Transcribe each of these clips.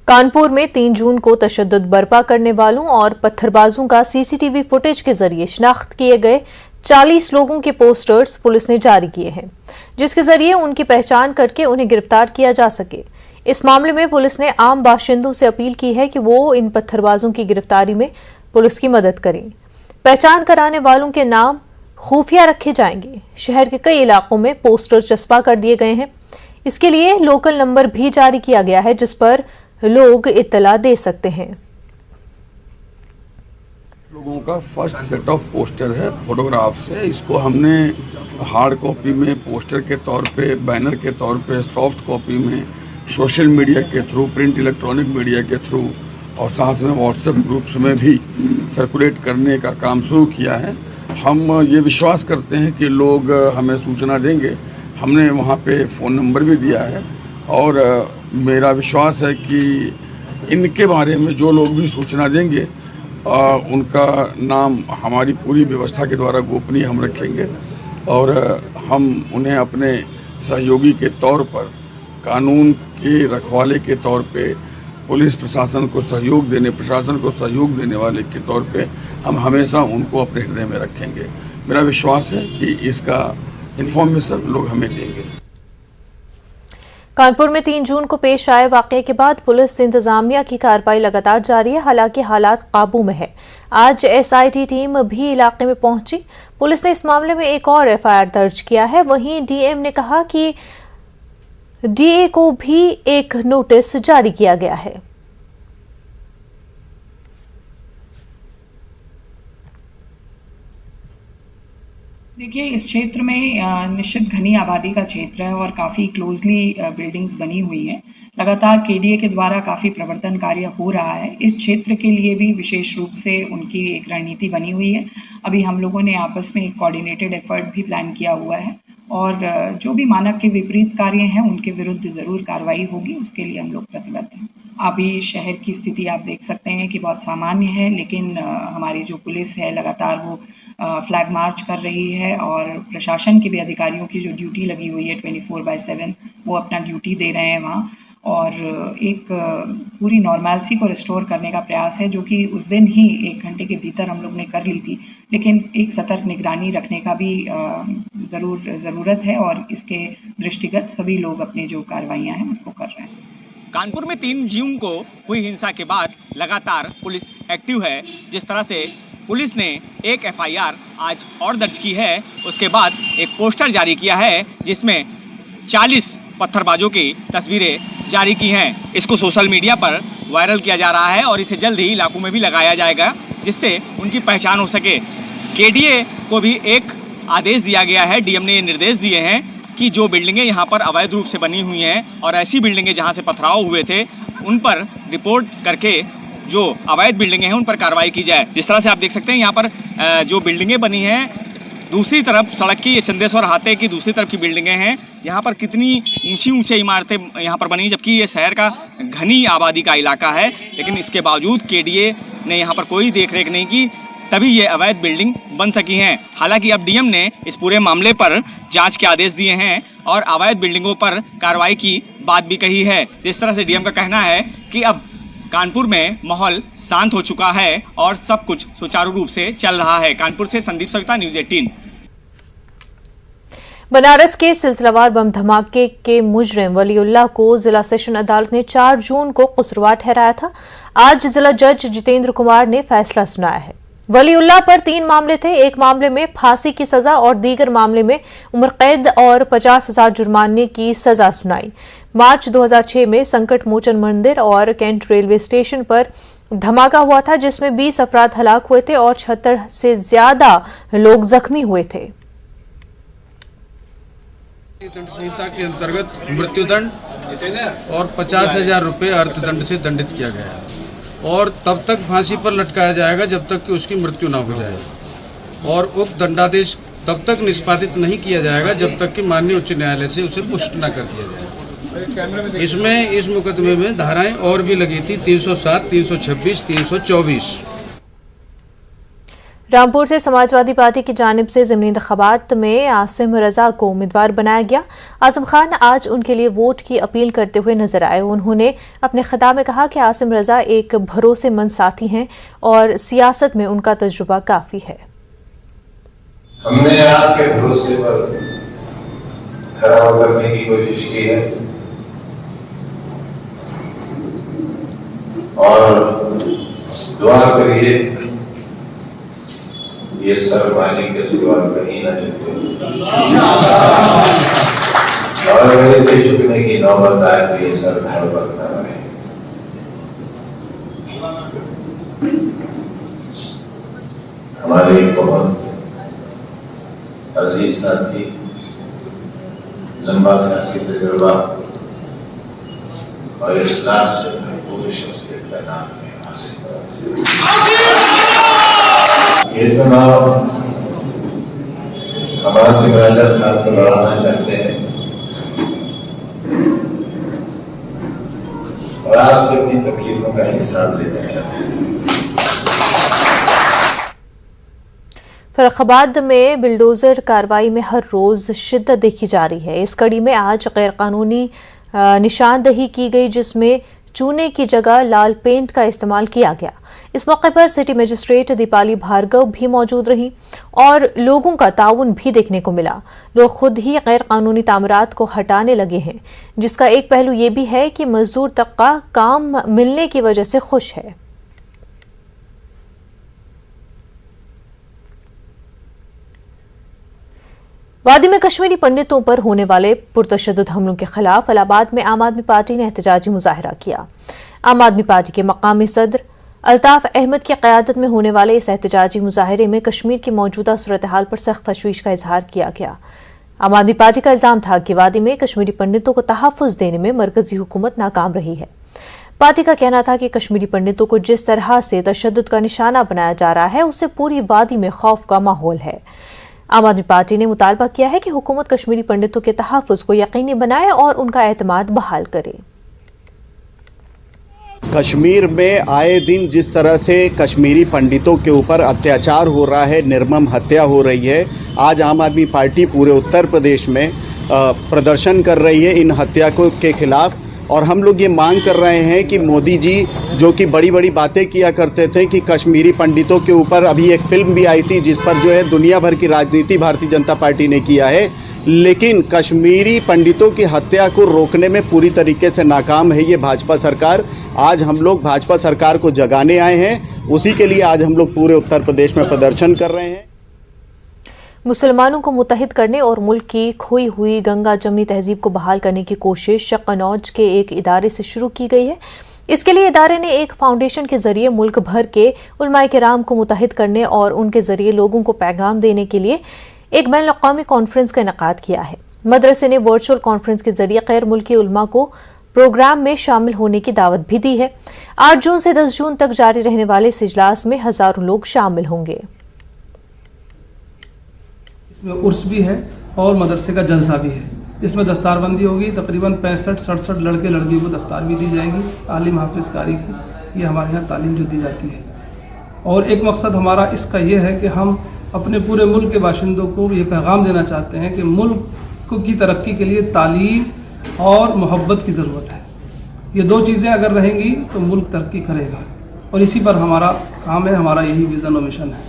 कानपुर में 3 जून को तशद्दुद बर्पा करने वालों और पत्थरबाजों का सीसीटीवी फुटेज के जरिए शिनाख्त किए गए 40 लोगों के पोस्टर्स पुलिस ने जारी किए हैं, जिसके जरिए उनकी पहचान करके उन्हें गिरफ्तार किया जा सके। इस मामले में पुलिस ने आम बाशिंदों से अपील की है कि वो इन पत्थरबाजों की गिरफ्तारी में पुलिस की मदद करें। पहचान कराने वालों के नाम खुफिया रखे जाएंगे। शहर के कई इलाकों में पोस्टर चस्पा कर दिए गए हैं। इसके लिए लोकल नंबर भी जारी किया गया है, जिस पर लोग इत्तला दे सकते हैं। लोगों का फर्स्ट सेट ऑफ पोस्टर है फोटोग्राफ्स है। इसको हमने हार्ड कॉपी में पोस्टर के तौर पे, बैनर के तौर पे, सॉफ्ट कॉपी में, सोशल मीडिया के थ्रू, प्रिंट इलेक्ट्रॉनिक मीडिया के थ्रू और साथ में व्हाट्सएप ग्रुप्स में भी सर्कुलेट करने का काम शुरू किया है। हम ये विश्वास करते हैं कि लोग हमें सूचना देंगे। हमने वहाँ पे फ़ोन नंबर भी दिया है और मेरा विश्वास है कि इनके बारे में जो लोग भी सूचना देंगे उनका नाम हमारी पूरी व्यवस्था के द्वारा गोपनीय हम रखेंगे और हम उन्हें अपने सहयोगी के तौर पर, कानून के रखवाले के तौर पे, पुलिस प्रशासन को सहयोग देने वाले के तौर पे हम हमेशा उनको अपने हृदय में रखेंगे। मेरा विश्वास है कि इसका इन्फॉर्मेशन लोग हमें देंगे। कानपुर में 3 जून को पेश आए वाकये के बाद पुलिस इंतजामिया की कार्रवाई लगातार जारी है। हालांकि हालात काबू में है। आज एसआईटी टीम भी इलाके में पहुंची। पुलिस ने इस मामले में एक और एफआईआर दर्ज किया है। वहीं डीएम ने कहा कि डीए को भी एक नोटिस जारी किया गया है। देखिए, इस क्षेत्र में निश्चित घनी आबादी का क्षेत्र है और काफ़ी क्लोजली बिल्डिंग्स बनी हुई हैं। लगातार केडीए के द्वारा काफ़ी प्रवर्तन कार्य हो रहा है। इस क्षेत्र के लिए भी विशेष रूप से उनकी एक रणनीति बनी हुई है। अभी हम लोगों ने आपस में एक कोऑर्डिनेटेड एफर्ट भी प्लान किया हुआ है और जो भी मानक के विपरीत कार्य हैं उनके विरुद्ध ज़रूर कार्रवाई होगी, उसके लिए हम लोग प्रतिबद्ध हैं। अभी शहर की स्थिति आप देख सकते हैं कि बहुत सामान्य है, लेकिन हमारी जो पुलिस है लगातार वो फ्लैग मार्च कर रही है और प्रशासन के भी अधिकारियों की जो ड्यूटी लगी हुई है 24/7 वो अपना ड्यूटी दे रहे हैं वहाँ और एक पूरी नॉर्मैलिटी को रिस्टोर करने का प्रयास है, जो कि उस दिन ही 1 घंटे के भीतर हम लोग ने कर ली थी। लेकिन एक सतर्क निगरानी रखने का भी ज़रूरत है और इसके दृष्टिगत सभी लोग अपनी जो कार्रवाइयाँ हैं उसको कर रहे हैं। कानपुर में 3 जून को हुई हिंसा के बाद लगातार पुलिस एक्टिव है। जिस तरह से पुलिस ने एक एफआईआर आज और दर्ज की है, उसके बाद एक पोस्टर जारी किया है जिसमें 40 पत्थरबाजों की तस्वीरें जारी की हैं। इसको सोशल मीडिया पर वायरल किया जा रहा है और इसे जल्द ही इलाकों में भी लगाया जाएगा, जिससे उनकी पहचान हो सके। केडीए को भी एक आदेश दिया गया है। डीएम ने ये निर्देश दिए हैं कि जो बिल्डिंगें यहाँ पर अवैध रूप से बनी हुई हैं और ऐसी बिल्डिंगें जहाँ से पथराव हुए थे उन पर रिपोर्ट करके जो अवैध बिल्डिंगें हैं उन पर कार्रवाई की जाए। जिस तरह से आप देख सकते हैं यहाँ पर जो बिल्डिंगें बनी हैं, दूसरी तरफ सड़क की, ये चंदेश्वर हाते की दूसरी तरफ की बिल्डिंगें हैं। यहाँ पर कितनी ऊंची इमारतें यहाँ पर बनी, जबकि ये शहर का घनी आबादी का इलाका है, लेकिन इसके बावजूद केडीए ने यहाँ पर कोई देखरेख नहीं की, तभी ये अवैध बिल्डिंग बन सकी हैं। हालांकि अब डीएम ने इस पूरे मामले पर जांच के आदेश दिए हैं और अवैध बिल्डिंगों पर कार्रवाई की बात भी कही है। जिस तरह से डीएम का कहना है कि अब कानपुर में माहौल शांत हो चुका है और सब कुछ सुचारू रूप से चल रहा है। कानपुर से संदीप सविता, न्यूज़ 18। बनारस के सिलसिलावार बम धमाके के मुजरिम वलीउल्लाह को जिला सेशन अदालत ने 4 जून को कसूरवार ठहराया था। आज जिला जज जितेंद्र कुमार ने फैसला सुनाया है। वलीउल्लाह पर 3 मामले थे। एक मामले में फांसी की सजा और दीगर मामले में उम्र कैद और 50,000 जुर्माने की सजा सुनाई। मार्च 2006 में संकट मोचन मंदिर और कैंट रेलवे स्टेशन पर धमाका हुआ था, जिसमें 20 अफराद हलाक हुए थे और 76 से ज्यादा लोग जख्मी हुए थे। दंड संहिता के अंतर्गत मृत्युदंड और 50,000 रुपये अर्थदंड से दंडित किया गया है और तब तक फांसी पर लटकाया जाएगा जब तक कि उसकी मृत्यु न हो जाए और उक्त दंडादेश तब तक निष्पादित नहीं किया जाएगा जब तक कि माननीय उच्च न्यायालय से उसे पुष्ट न कर दिया जाए। इसमें इस मुकदमे में धाराएं और भी लगी थी 307, 326, 324। रामपुर से समाजवादी पार्टी की जानिब से ज़िमनी इंतखाबात में आसिम रजा को उम्मीदवार बनाया गया। आजम खान आज उनके लिए वोट की अपील करते हुए नजर आए। उन्होंने अपने खिताब में कहा कि आसिम रजा एक भरोसेमंद साथी हैं और सियासत में उनका तजुर्बा काफी है। हमने आपके भरोसे पर खरा उतरने की कोशिश की है और दुआ करिए ये सर मालिक के सिवा कहीं न झुके और अगर इसके झुकने की नौबत आए तो ये सर धड़ पर न रहे। हमारे एक बहुत अजीज साथी, लंबा सियासी तजुर्बा और इखलास से भरपूर शख्सियत का नाम है आसिम रजा। ये चुनाव हम आसिम रजा साहब को लड़ाना चाहते हैं और आपसे अपनी तकलीफों का हिसाब लेना चाहते हैं। फर्रुखाबाद में बिल्डोजर कार्रवाई में हर रोज शिद्दत देखी जा रही है। इस कड़ी में आज गैर कानूनी निशानदही की गई, जिसमें चूने की जगह लाल पेंट का इस्तेमाल किया गया। इस मौके पर सिटी मजिस्ट्रेट दीपाली भार्गव भी मौजूद रहीं और लोगों का ताउन भी देखने को मिला। लोग खुद ही गैर कानूनी तामीरात को हटाने लगे हैं, जिसका एक पहलू ये भी है कि मजदूर तबका काम मिलने की वजह से खुश है। वादी में कश्मीरी पंडितों पर होने वाले पुरतशद्दुद हमलों के खिलाफ इलाहाबाद में आम आदमी पार्टी ने एहतजाजी मुजाहरा किया। आम आदमी पार्टी के मकामी सदर अल्ताफ अहमद की क़यादत में होने वाले इस एहतजाजी मुजाहरे में कश्मीर की मौजूदा सूरत हाल पर सख्त तशवीश का इजहार किया गया। आम आदमी पार्टी का इल्जाम था कि वादी में कश्मीरी पंडितों को तहफ़्फ़ुज़ देने में मरकजी हुकूमत नाकाम रही है। पार्टी का कहना था कि कश्मीरी पंडितों को जिस तरह से तशद्दुद का निशाना बनाया जा रहा है, उससे पूरी वादी में खौफ का माहौल है। आम आदमी पार्टी ने मुतालबा किया है कि हुकूमत कश्मीरी पंडितों के तहफ़्फ़ुज़ को यकीनी बनाए और उनका एतमाद बहाल करे। कश्मीर में आए दिन जिस तरह से कश्मीरी पंडितों के ऊपर अत्याचार हो रहा है, निर्मम हत्या हो रही है, आज आम आदमी पार्टी पूरे उत्तर प्रदेश में प्रदर्शन कर रही है इन हत्या के खिलाफ। और हम लोग ये मांग कर रहे हैं कि मोदी जी जो कि बड़ी बड़ी बातें किया करते थे कि कश्मीरी पंडितों के ऊपर, अभी एक फिल्म भी आई थी जिस पर जो है दुनिया भर की राजनीति भारतीय जनता पार्टी ने किया है, लेकिन कश्मीरी पंडितों की हत्या को रोकने में पूरी तरीके से नाकाम है ये भाजपा सरकार। आज हम लोग भाजपा सरकार को जगाने आए हैं, उसी के लिए आज हम लोग पूरे उत्तर प्रदेश में प्रदर्शन कर रहे हैं। मुसलमानों को मुत्तहिद करने और मुल्क की खोई हुई गंगा जमनी तहजीब को बहाल करने की कोशिश कन्नौज के एक इदारे से शुरू की गई है। इसके लिए इदारे ने एक फाउंडेशन के जरिए मुल्क भर के उलमाए किराम को मुत्तहिद करने और उनके जरिए लोगों को पैगाम देने के लिए एक बैनुल अक़वामी कॉन्फ्रेंस का इनेकाद किया है। मदरसे ने वर्चुअल कॉन्फ्रेंस के जरिए गैर मुल्की उलमा को प्रोग्राम में शामिल होने की दावत भी दी है। 8 जून से 10 जून तक जारी रहने वाले इस इजलास में हजारों लोग शामिल होंगे। इसमें उर्स भी है और मदरसे का जलसा भी है। इसमें दस्तारबंदी होगी, तकरीबन 65-67 लड़के लड़की को दस्तार भी दी जाएगी, आलिम हाफिज कारी की। ये हमारे यहाँ तालीम जो दी जाती है। और एक मकसद हमारा इसका ये है कि हम अपने पूरे मुल्क के बाशिंदों को ये पैगाम देना चाहते हैं कि मुल्क की तरक्की के लिए तालीम और मोहब्बत की ज़रूरत है। ये 2 चीज़ें अगर रहेंगी तो मुल्क तरक्की करेगा और इसी पर हमारा काम है, हमारा यही विज़न और मिशन है।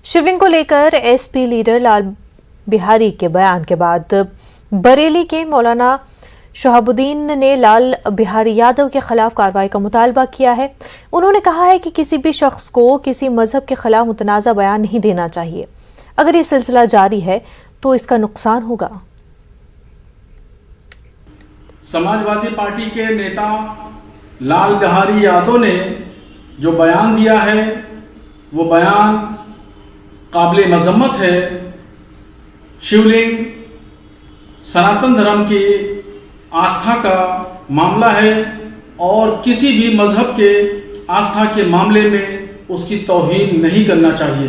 शिवलिंग को लेकर एसपी लीडर लाल बिहारी के बयान के बाद बरेली के मौलाना शहाबुद्दीन ने लाल बिहारी यादव के खिलाफ कार्रवाई का मुतालबा किया है। उन्होंने कहा है कि किसी भी शख्स को किसी मजहब के खिलाफ मुतनाज़ा बयान नहीं देना चाहिए। अगर ये सिलसिला जारी है तो इसका नुकसान होगा। समाजवादी पार्टी के नेता लाल बिहारी यादव ने जो बयान दिया है वो बयान काबिल मजम्मत है। शिवलिंग सनातन धर्म की आस्था का मामला है और किसी भी मजहब के आस्था के मामले में उसकी तौहीन नहीं करना चाहिए।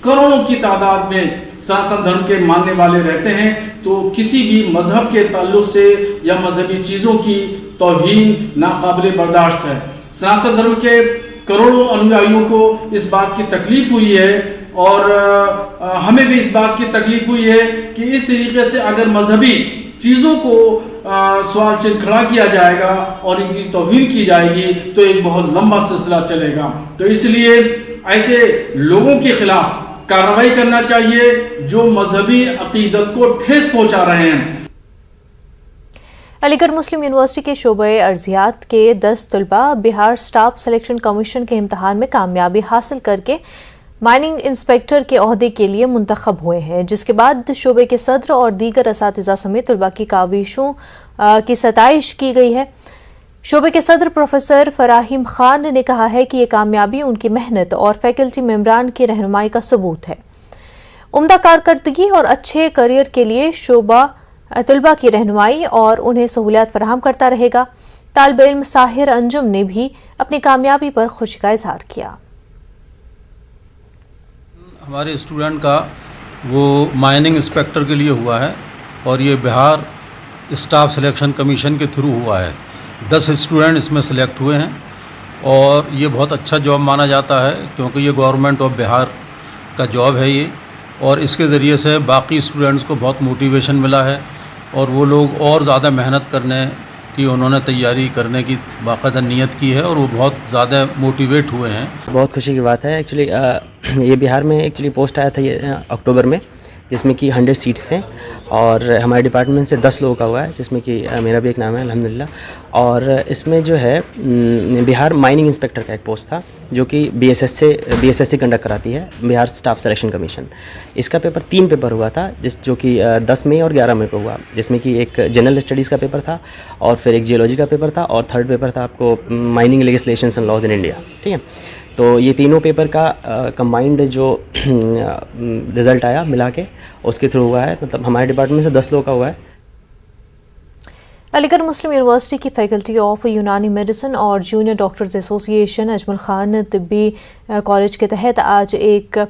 करोड़ों की तादाद में सनातन धर्म के मानने वाले रहते हैं, तो किसी भी मजहब के ताल्लुक से या मजहबी चीज़ों की तौहीन नाकाबिल बर्दाश्त है। सनातन धर्म के करोड़ों अनुयायियों को इस बात की तकलीफ हुई है और हमें भी इस बात की तकलीफ हुई है कि इस तरीके से अगर मजहबी चीज़ों को सवाल चिन्ह खड़ा किया जाएगा और इनकी तौहीन की जाएगी तो एक बहुत लंबा सिलसिला चलेगा। तो इसलिए ऐसे लोगों के खिलाफ कार्रवाई करना चाहिए जो मजहबी अकीदत को ठेस पहुंचा रहे हैं। अलीगढ़ मुस्लिम यूनिवर्सिटी के शोबे अर्जियात के 10 तलबा बिहार स्टाफ सिलेक्शन कमीशन के इम्तहान में कामयाबी हासिल करके माइनिंग इंस्पेक्टर के ओहदे के लिए मुंतखब हुए हैं, जिसके बाद शोबे के सदर और दीगर असातिज़ा समेत तलबा की काविशों की सताइश की गई है। शोबे के सदर प्रोफेसर फराहिम खान ने कहा है कि ये कामयाबी उनकी मेहनत और फैकल्टी मेंबरान की रहनुमाई का सबूत है। उम्दा कारकर्दगी और अच्छे करियर के लिए शोबा तलबा की रहनुमाई और उन्हें सहूलियात फराहम करता रहेगा। तालिब इल्म साहिर अंजुम ने भी अपनी कामयाबी पर खुशी का इजहार किया। हमारे स्टूडेंट का वो माइनिंग इंस्पेक्टर के लिए हुआ है और ये बिहार स्टाफ सिलेक्शन कमीशन के थ्रू हुआ है। 10 स्टूडेंट इसमें सेलेक्ट हुए हैं और ये बहुत अच्छा जॉब माना जाता है क्योंकि ये गवर्नमेंट ऑफ बिहार का जॉब है ये, और इसके ज़रिए से बाकी स्टूडेंट्स को बहुत मोटिवेशन मिला है और वो लोग और ज़्यादा मेहनत करने की उन्होंने तैयारी करने की बाकायदा नियत की है और वो बहुत ज़्यादा मोटिवेट हुए हैं। बहुत खुशी की बात है। एक्चुअली ये बिहार में एक्चुअली पोस्ट आया था ये अक्टूबर में, जिसमें कि 100 सीट्स हैं और हमारे डिपार्टमेंट से 10 लोगों का हुआ है, जिसमें कि मेरा भी एक नाम है अल्हम्दुलिल्लाह। और इसमें जो है बिहार माइनिंग इंस्पेक्टर का एक पोस्ट था जो कि बीएसएस से कंडक्ट कराती है बिहार स्टाफ सिलेक्शन कमीशन। इसका पेपर 3 पेपर हुआ था जो कि 10 मई और 11 मई को हुआ, जिसमें कि एक जनरल स्टडीज़ का पेपर था और फिर एक जियोलॉजी का पेपर था और थर्ड पेपर था आपको mining legislations and laws in India. ठीक है, तो ये तीनों पेपर का कंबाइंड जो रिज़ल्ट आया मिला के उसके थ्रू हुआ है, मतलब हमारे डिपार्टमेंट से 10 लोगों का हुआ है। अलीगढ़ मुस्लिम यूनिवर्सिटी की फैकल्टी ऑफ यूनानी मेडिसिन और Junior Doctors Association Ajmal Khan Tibbi College के तहत आज एक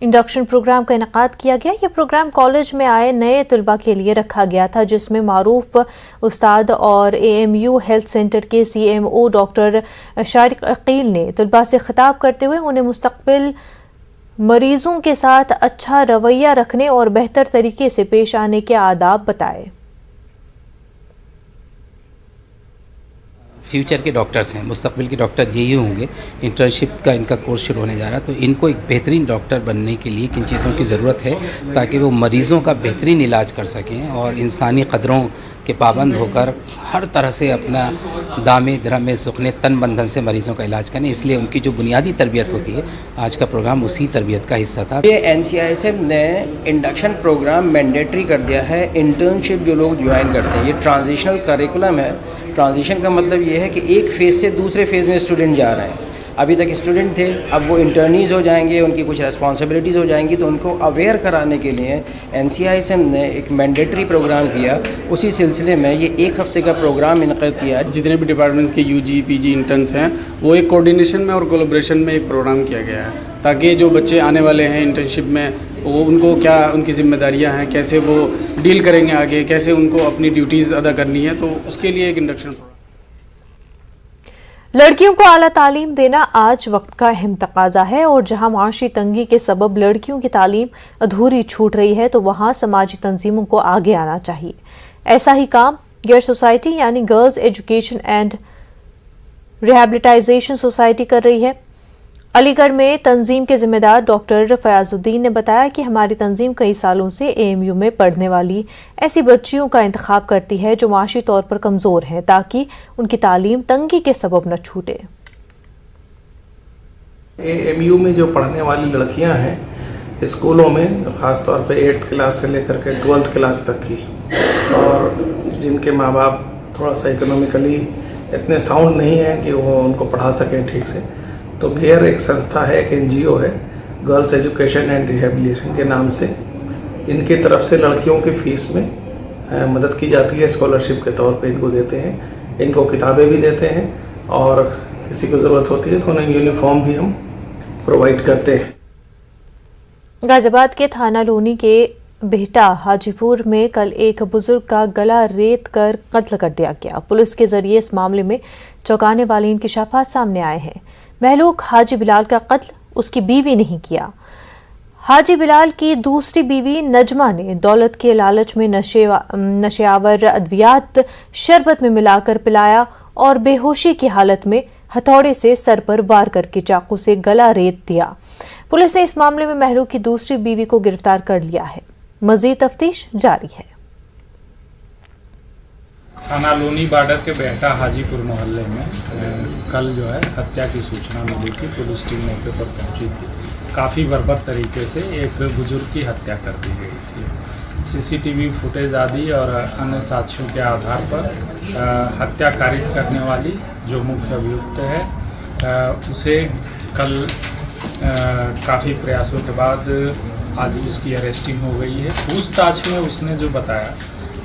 इंडक्शन प्रोग्राम का इनेकाद किया गया। ये प्रोग्राम कॉलेज में आए नए तलबा के लिए रखा गया था, जिसमें मारूफ उस्ताद और AMU हेल्थ सेंटर के CMO डॉक्टर शारिक अकील ने तलबा से खिताब करते हुए उन्हें मुस्तकबिल मरीजों के साथ अच्छा रवैया रखने और बेहतर तरीके से पेश आने के आदाब बताए। फ्यूचर के डॉक्टर्स हैं, मुस्तकबिल के डॉक्टर यही होंगे। इंटर्नशिप का इनका कोर्स शुरू होने जा रहा है, तो इनको एक बेहतरीन डॉक्टर बनने के लिए किन चीज़ों की ज़रूरत है ताकि वो मरीज़ों का बेहतरीन इलाज कर सकें और इंसानी क़दरों के पाबंद होकर हर तरह से अपना दामे दरमे सुखने तन बंधन से मरीज़ों का इलाज करें। इसलिए उनकी जो बुनियादी तरबियत होती है, आज का प्रोग्राम उसी तरबियत का हिस्सा था। ये NCISM ने इंडक्शन प्रोग्राम मैंडेटरी कर दिया है। इंटर्नशिप जो लोग ज्वाइन करते हैं, ये ट्रांजिशनल करिकुलम है। ट्रांजिशन का मतलब ये है कि एक फ़ेज़ से दूसरे फेज़ में स्टूडेंट जा रहे हैं। अभी तक स्टूडेंट थे, अब वो इंटर्नीज़ हो जाएंगे, उनकी कुछ रिस्पॉन्सिबिलिटीज़ हो जाएंगी, तो उनको अवेयर कराने के लिए NCISM ने एक मैंडेटरी प्रोग्राम किया। उसी सिलसिले में ये 1 हफ़्ते का प्रोग्राम इनक़ाद किया। जितने भी डिपार्टमेंट्स के UG PG इंटर्न्स हैं, वो एक कोऑर्डिनेशन में और कोलैबोरेशन में एक प्रोग्राम किया गया है ताकि जो बच्चे आने वाले हैं इंटर्नशिप में, वो उनको क्या उनकी जिम्मेदारियां हैं, कैसे वो डील करेंगे आगे, कैसे उनको अपनी ड्यूटीज़ अदा करनी है, तो उसके लिए एक इंडक्शन। लड़कियों को आला तालीम देना आज वक्त का अहम तकाजा है और जहां माशी तंगी के सबब लड़कियों की तालीम अधूरी छूट रही है, तो वहां समाजी तंजीमों को आगे आना चाहिए। ऐसा ही काम गियर सोसाइटी यानी गर्ल्स एजुकेशन एंड रिहैबिलिटाइजेशन सोसाइटी कर रही है। अलीगढ़ में तंजीम के जिम्मेदार डॉक्टर फयाजुद्दीन ने बताया कि हमारी तंजीम कई सालों से AMU में पढ़ने वाली ऐसी बच्चियों का इंतखाब करती है जो माशी तौर पर कमज़ोर हैं, ताकि उनकी तालीम तंगी के सबब न छूटे। AMU में जो पढ़ने वाली लड़कियां हैं स्कूलों में, ख़ास तौर पे 8th क्लास से लेकर के 12th क्लास तक की, और जिनके माँ बाप थोड़ा सा इकोनॉमिकली इतने साउंड नहीं है कि वो उनको पढ़ा सकें ठीक से, तो गेयर एक संस्था है, एक NGO है, गर्ल्स एजुकेशन एंड रिहेबिलिटेशन के नाम से। इनकी तरफ से लड़कियों की फ़ीस में मदद की जाती है, स्कॉलरशिप के तौर पे इनको देते हैं, इनको किताबें भी देते हैं और किसी को ज़रूरत होती है तो उन्हें यूनिफॉर्म भी हम प्रोवाइड करते हैं। गाजियाबाद के थाना लोनी के बेहटा हाजीपुर में कल एक बुजुर्ग का गला रेत कर कत्ल कर दिया गया। पुलिस के जरिए इस मामले में चौंकाने वाले इंकशाफात सामने आए हैं। महलूक हाजी बिलाल का कत्ल उसकी बीवी ने ही किया। हाजी बिलाल की दूसरी बीवी नजमा ने दौलत के लालच में नशेआवर अद्वियात शरबत में मिलाकर पिलाया और बेहोशी की हालत में हथौड़े से सर पर वार करके चाकू से गला रेत दिया। पुलिस ने इस मामले में महलूक की दूसरी बीवी को गिरफ्तार कर लिया है। मजीद तफ्तीश जारी है। थाना लोनी बॉर्डर के बेहटा हाजीपुर मोहल्ले में कल जो है हत्या की सूचना मिली थी। पुलिस टीम मौके पर पहुंची थी। काफ़ी बर्बर तरीके से एक बुजुर्ग की हत्या कर दी गई थी। सीसीटीवी फुटेज आदि और अन्य साक्ष्यों के आधार पर हत्या कारित करने वाली जो मुख्य अभियुक्त है उसे कल काफ़ी प्रयासों के बाद आज उसकी अरेस्टिंग हो गई है। पूछताछ में उसने जो बताया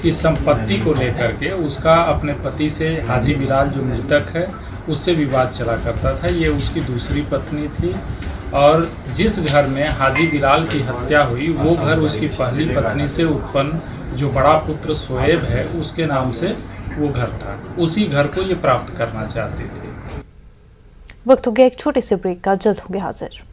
कि संपत्ति को लेकर के उसका अपने पति से, हाजी बिलाल जो मृतक है, उससे विवाद चला करता था। ये उसकी दूसरी पत्नी थी और जिस घर में हाजी बिलाल की हत्या हुई वो घर उसकी पहली पत्नी से उत्पन्न जो बड़ा पुत्र शोएब है उसके नाम से वो घर था। उसी घर को ये प्राप्त करना चाहती थी। वक्त हो गया एक छोटे से ब्रेक का, जल्द होंगे हाजिर।